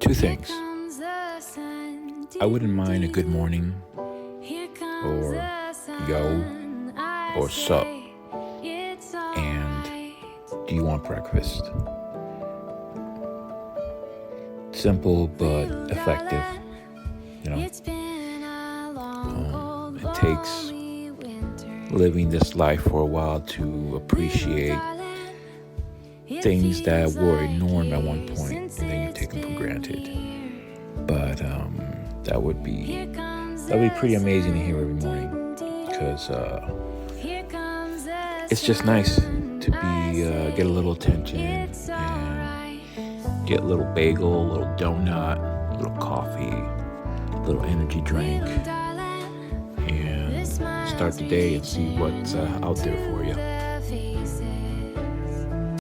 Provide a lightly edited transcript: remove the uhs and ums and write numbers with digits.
Two things. I wouldn't mind a good morning, or yo, or sup, and do you want breakfast? Simple but effective. It takes living this life for a while to appreciate things that were a norm at one point, and then you take them for granted. But that would be pretty amazing to hear every morning, because it's just nice to get a little attention and get a little bagel, a little donut, a little coffee, a little energy drink, and start the day and see what's out there for you.